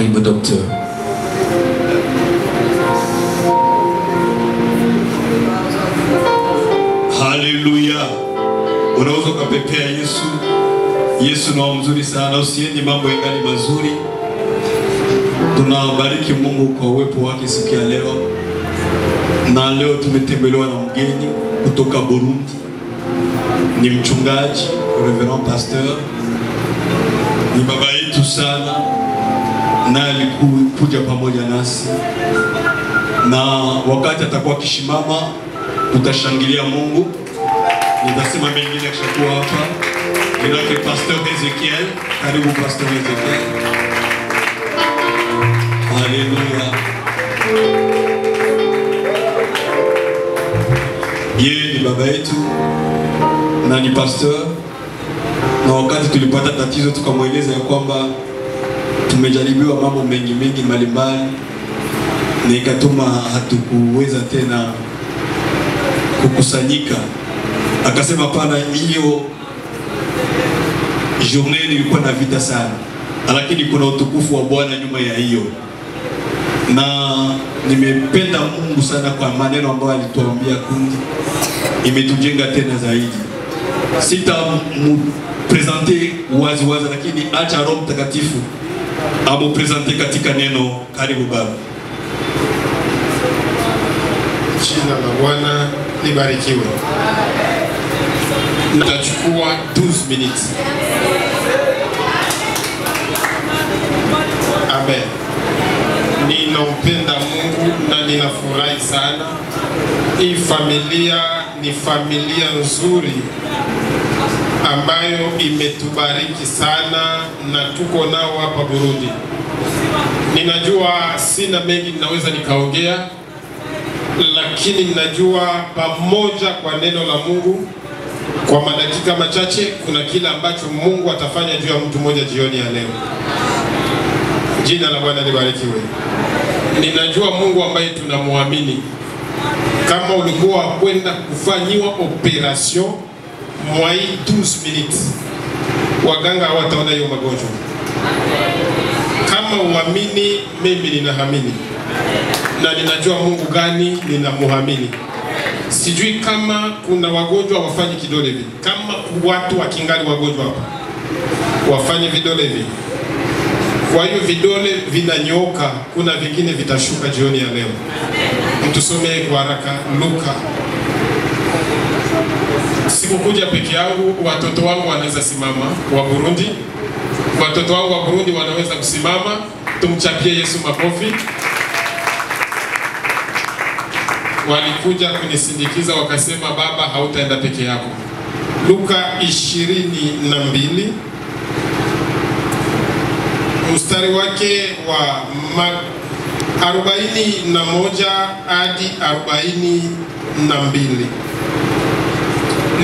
Karibu docteur. Haleluya. Unaweza kupepea Yesu. Yesu ni mzuri sana, usiende mambo yangali mazuri. Tunabariki Mungu kwa uwepo wake siku ya leo. Na leo tumetembelewa na mgeni kutoka Burundi. Ni mchungaji, Reverend Pasteur. Ni baba yetu sana. Na alikuja pamoja nasi. Na wakati atakuwa kishimama, tutashangilia Mungu. Nitasema mengine akishakuwa hapa. Ninake Pasteur Ezekiel. Karibu Pasteur Ezekiel. Haleluya. Yeye ni baba yetu na ni pasteur. Na wakati tulipata tatizo tukamweleza ya kwamba tumejaribiwa mambo mengi mbalimbali na ikatuma hatukuweza tena kukusanyika. Akasema pana hiyo journée ilikuwa na vita sana, lakini kuna utukufu wa Bwana nyuma ya hiyo. Na nimependa Mungu sana kwa maneno ambayo alituambia kundi. Imetujenga tena zaidi. Sita presenter wazi lakini acha Roho Mtakatifu amo presenter katika neno. Karibu baba. Jina la Bwana libarikiwe. Nitachukua 12 minutes. Amen. Ninampenda Mungu na ninafurahi sana. Hii familia ni familia nzuri ambayo imetubariki sana na tuko nao hapa Burundi. Ninajua sina mengi ninaweza nikaongea, lakini ninajua pamoja kwa neno la Mungu kwa madakika machache kuna kile ambacho Mungu atafanya juu ya mtu mmoja jioni ya leo. Jina la Bwana libarikiwe. Ninajua Mungu ambaye tunamwamini. Kama ulikuwa kwenda kufanyiwa operation mwa 12 minutes, waganga hawataona hiyo magonjwa. Kama uamini, mimi ninaamini. Na ninajua Mungu gani ninamuamini. Sijui kama kuna wagonjwa wafanye kidole hivi. Kama watu wakingali wagonjwa hapa, wafanye vidole hivi. Kwa hiyo vidole vinanyoka, kuna vingine vitashuka jioni ya leo. Mtusomee kwa haraka Luka. Sikukuja peke yangu, watoto wangu wanaweza simama wa Burundi. Watoto wangu wa Burundi wanaweza kusimama. Tumchapie Yesu makofi. Walikuja kunisindikiza wakasema baba hautaenda peke yako. Luka 22 mstari wake wa 41 hadi 42.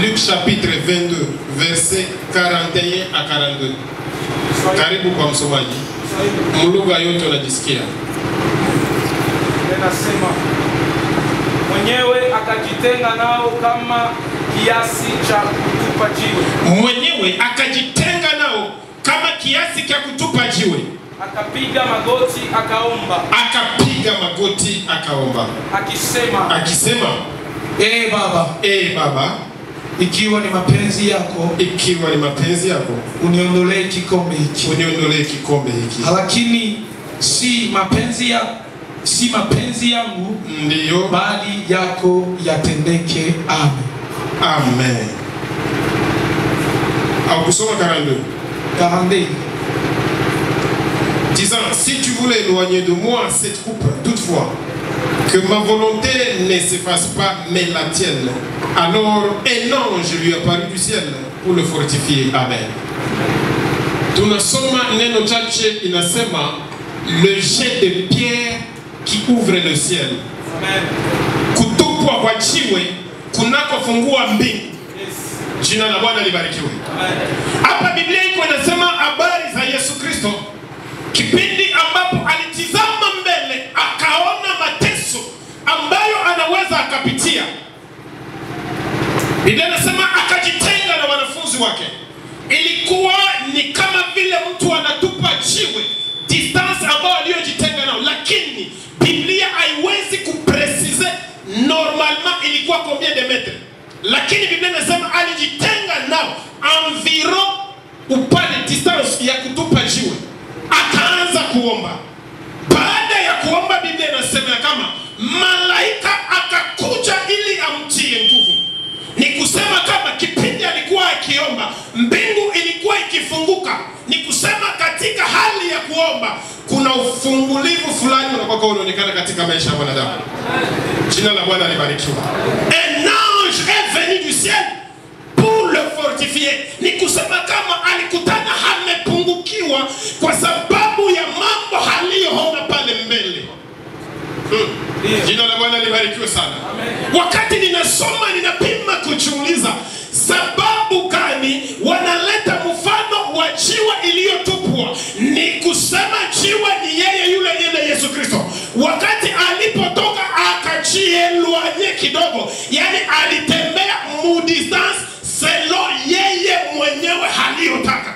Luc chapitre 22 verset 41 à 42. Karibu kwa msomaji. Mlugha yote unajisikia. Ninasema mwenyewe akajitenga nao kama kiasi cha kutupa jiwe. Mwenyewe akajitenga nao kama kiasi cha kutupa jiwe. Akapiga magoti akaomba. Akapiga magoti akaomba. Akisema, Baba, ikiwa ni mapenzi yako, uniondolee kikombe hiki. Lakini si mapenzi yangu, ndiyo bali yako yatendeke. Amen. Amen. Au kusoma 42. Disant, si tu voulais éloigner de moi cette coupe, toutefois, que ma volonté ne s'efface pas, mais la tienne. Alors un ange lui apparut du ciel pour le fortifier. Amen. Tunasoma neno chache inasema le jet de pierre qui ouvre le ciel. Amen. Kutupwa kwa jiwe kunakofungua mbingu. Jina la Bwana libarikiwe. Hapa Biblia iko inasema habari za Yesu Kristo. Kipindi ambapo alitizama mbele akaona mateso ambayo anaweza akapitia. Biblia inasema akajitenga na wanafunzi wake. Ilikuwa ni kama vile mtu anatupa jiwe distance ambayo lakini Biblia inasema alijitenga nao environ upande distance ya kutupa jiwe, akaanza kuomba. Baada ya kuomba, Biblia inasema kama malaika akakuja ili amtie nguvu. Ni kusema kama kipindi alikuwa akiomba, mbingu ilikuwa ikifunguka. Ni kusema katika hali ya kuomba kuna ufungulivu fulani unakuwa unaonekana katika maisha ya mwanadamu. Jina la Bwana libarikiwe. Un ange est venu du ciel pour le fortifier. Ni kusema kama alikutana amepungukiwa kwa sababu ya mambo aliyoona pale mbele. Jina la Bwana libarikiwe sana. Wakati ninasoma ninapima kujiuliza sababu gani wanaleta mfano wa jiwe iliyotupwa. Ni kusema jiwe ni yeye yule Yesu Kristo. Wakati alipotoka akajielwanye kidogo, yani alitembea mu distance selon yeye mwenyewe aliyotaka.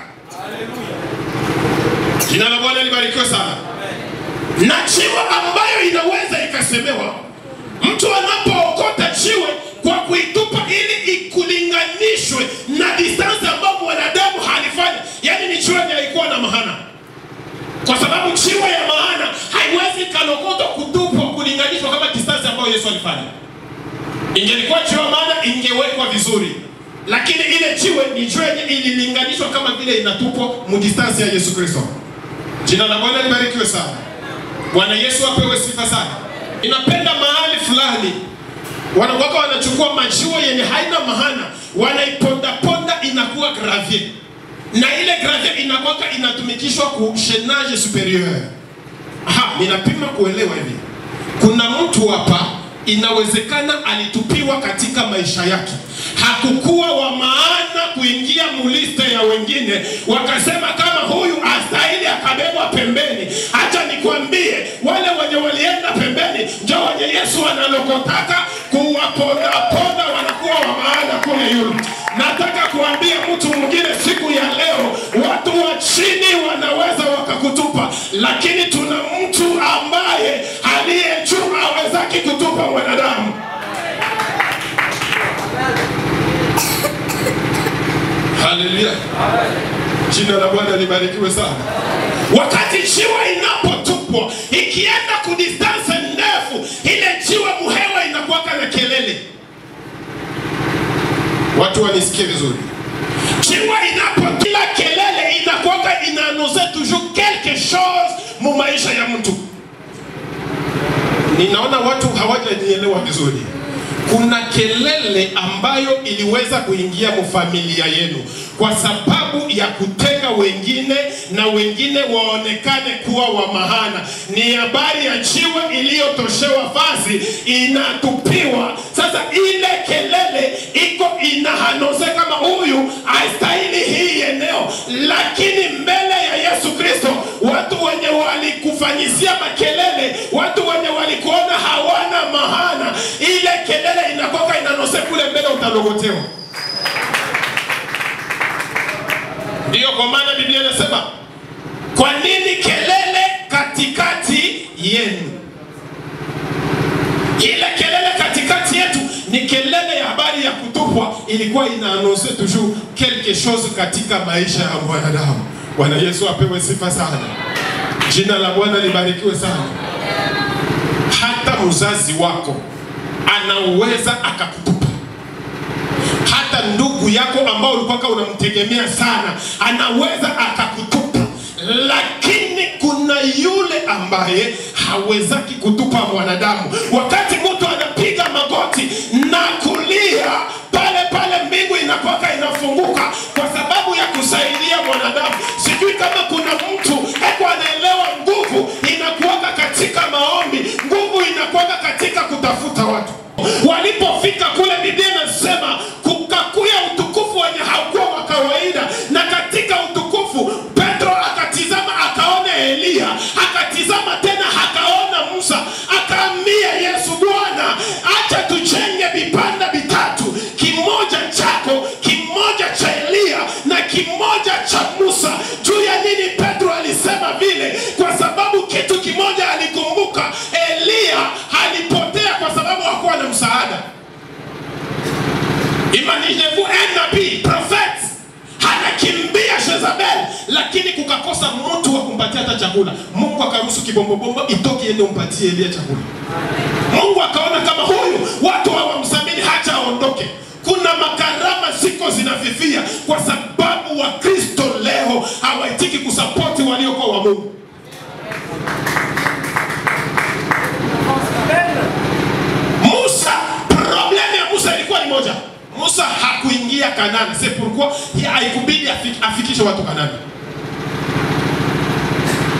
Jina la Bwana libarikiwe sana. Na jiwe ambayo inaweza ikasemewa, mtu anapookota jiwe kwa kuitupa ili ikulinganishwe na distance ambayo mwanadamu halifanya, yani ni jiwe haikuwa na maana. Kwa sababu jiwe ya maana haiwezi kalokotwa kutupwa kulinganishwa kama distance ambayo Yesu alifanya. Ingelikuwa jiwe maana ingewekwa vizuri, lakini ile jiwe ni jiwe ililinganishwa kama vile inatupwa mu distance ya Yesu Kristo. Jina la Bwana libarikiwe sana. Bwana Yesu apewe sifa sana. Inapenda mahali fulani wanakuwa wanachukua majiwe yenye haina maana, wanaiponda ponda inakuwa gravier. Na ile gravier inakuwa inatumikishwa ku chaînage supérieur. Ninapima kuelewa hivi. Kuna mtu hapa inawezekana alitupiwa katika maisha yake. Hakukuwa wa maana kuingia muliste ya wengine, wakasema kama huyu astahili akabebwa pembeni. Acha nikwambie, wale wenye walienda pembeni ndio wenye Yesu analokotaka kuwaponda ponda, wanakuwa wa maana kule yule. Nataka kuambia mtu mwingine siku ya leo, watu wa chini wanaweza wakakutupa, lakini tuna mtu ambaye aliye juu hawezaki kutupa mwanadamu. Haleluya. Jina la Bwana libarikiwe sana. Wakati jiwe inapotupwa ikienda ku distance ndefu, ile jiwe muhewa inakuwa na kelele. Watu wanisikie vizuri. Jiwe inapotila kelele inakuwa inaannoncer toujours quelque chose mu maisha ya mtu. Ninaona watu hawajanielewa vizuri. Kuna kelele ambayo iliweza kuingia mu familia yenu kwa sababu ya kutenga wengine na wengine waonekane kuwa wa maana. Ni habari ya jiwe iliyotoshewa vazi inatupiwa. Sasa ile kelele iko inahanose kama huyu haistahili hii eneo, lakini mbele ya Yesu Kristo watu wenye walikufanyisia makelele, watu wenye walikuona hawana maana, ile kelele inakoka inanose kule mbele utalogotewa. Ndiyo kwa maana Biblia inasema, kwa nini kelele katikati yenu? Ile kelele katikati yetu ni kelele ya habari ya kutupwa, ilikuwa inaannonce toujours quelque chose katika maisha ya mwanadamu. Bwana Yesu apewe sifa sana. Jina la Bwana libarikiwe sana. Hata mzazi wako anaweza akakutupa. Hata ndugu yako ambao ulikuwa unamtegemea sana anaweza akakutupa. Lakini kuna yule ambaye hawezaki kutupa mwanadamu. Wakati mtu anapiga magoti na kulia, pale pale mbingu inakuwa inafunguka kwa sababu ya kusaidia mwanadamu. Sijui kama kuna mtu anaelewa nguvu inakuwa katika maombi, nguvu inakuwa katika kutafuta watu. Walipofika kule, Biblia inasema kukakuya utukufu wenye haukuwa wa kawaida, na katika utukufu Petro akatizama akaona Elia, akatizama tena akaona Musa, akaambia Yesu, Bwana Imaginez-vous un nabii, prophète, anakimbia Jezabel, lakini kukakosa mtu wa kumpatia hata chakula. Mungu akaruhusu kibombobombo itoke iende umpatie Elia chakula. Mungu akaona kama huyu watu hawamsamini hata aondoke. Kuna makarama ziko zinafifia kwa sababu wa Kristo leo hawaitiki kusapoti waliokuwa wa Mungu. Musa, problemu ya Musa ilikuwa ni moja. Musa hakuingia Kanani. C'est pourquoi haikubidi afikishe watu Kanani.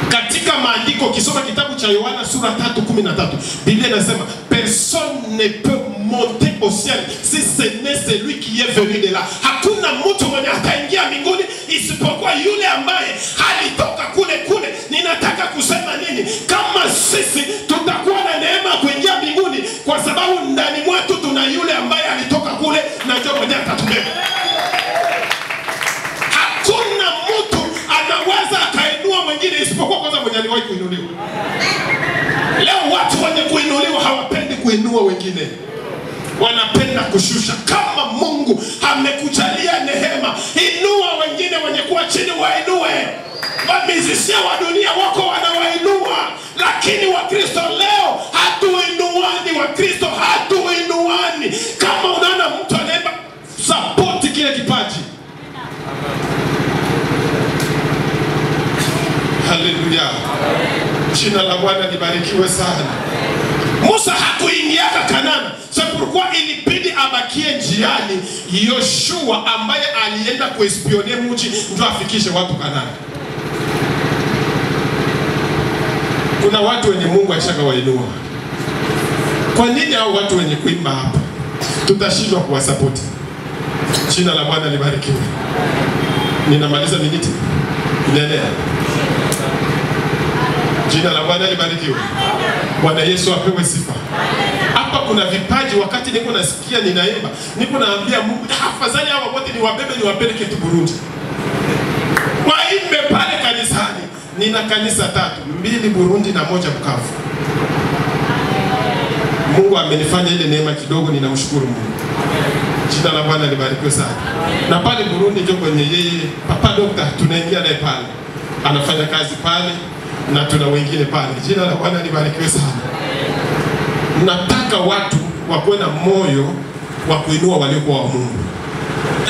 Katika maandiko ukisoma kitabu cha Yohana sura 3:13, Biblia inasema personne ne peut monter au ciel si ce n'est celui qui est venu de là. Hakuna mtu mwenye ataingia mbinguni isipokuwa yule ambaye alitoka kule. Ninataka kusema nini? Kama sisi tutakuwa na neema kuingia mbinguni kwa sababu ndani mwetu tuna yule ambaye alitoka kule na ndio mwenye atatubeba. Hakuna mtu anaweza akainua mwingine isipokuwa kwanza mwenye aliwahi kuinuliwa. Leo watu wenye kuinuliwa hawapendi kuinua wengine, wanapenda kushusha. Kama Mungu amekujalia neema, inua wengine wenye kuwa chini, wainue. Wamizisia wa dunia wako wanawainua, lakini wa Kristo leo hatuinuani. Wa Kristo hatuinuani. Kama unaona mtu anaimba, support kile kipaji. Haleluya. Jina la Bwana libarikiwe sana. Musa hakuingiaka Kanani. C'est pourquoi ilibidi abakie njiani. Yoshua ambaye alienda kuespionye mji ndio afikishe watu Kanani. Kuna watu wenye Mungu ashaka wainua. Kwa nini hao watu wenye kuimba hapa tutashindwa kuwasapoti? Jina la Bwana libarikiwe. Ninamaliza miniti. Endelea. Jina la Bwana libarikiwe. Bwana Yesu apewe sifa. Hapa kuna vipaji, wakati niko nasikia ninaimba, niko naambia Mungu, afadhali hawa wote niwabebe niwapeleke tu Burundi. Waimbe pale kanisani. Nina kanisa 3, 2 Burundi na 1 Bukavu. Mungu amenifanya ile neema kidogo, ninamshukuru Mungu. Jina la Bwana libarikiwe sana. Na pale Burundi ndio kwenye yeye Papa Doctor tunaingia naye pale. Anafanya kazi pale na tuna wengine pale. Jina la Bwana libarikiwe sana. Nataka watu wakuwe na moyo wa kuinua waliokuwa wa Mungu.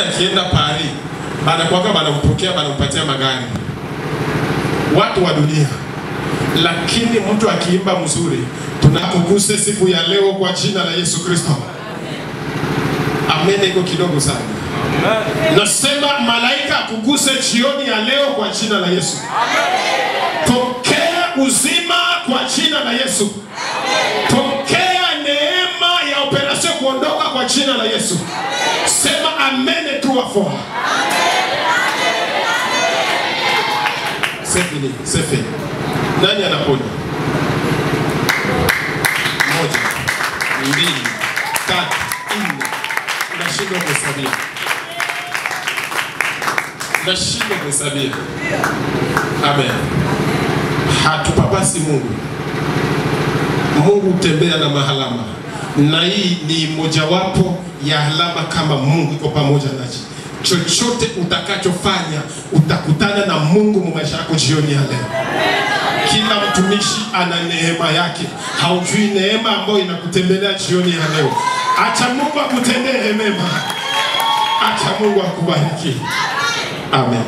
Akienda Paris, baada kwa kama anampokea, anampatia magari. Watu wa dunia. Lakini mtu akiimba mzuri, tunakuguse siku ya leo kwa jina la Yesu Kristo. Amen. Iko kidogo sana. Amen. Nasema malaika akuguse jioni ya leo kwa jina la Yesu. Amen. Pokea uzima kwa jina la Yesu. Amen. Pokea neema ya operasyon kuondoka kwa jina la Yesu. Amen. Sema amen tu wafo. Amen. Sefi. Nani anaponya? 1, 2, 3, 4. Nashindwa kuhesabia. Nashindwa kuhesabia. Amen. Hatupapasi Mungu. Mungu utembea na mahalama. Na hii ni mojawapo ya alama kama Mungu iko pamoja nachi. Chochote utakachofanya utakutana na Mungu mu maisha yako jioni ya leo. Kila mtumishi ana neema yake. Haujui neema ambayo inakutembelea jioni ya leo. Acha Mungu akutendee mema. Acha Mungu akubariki. Amen.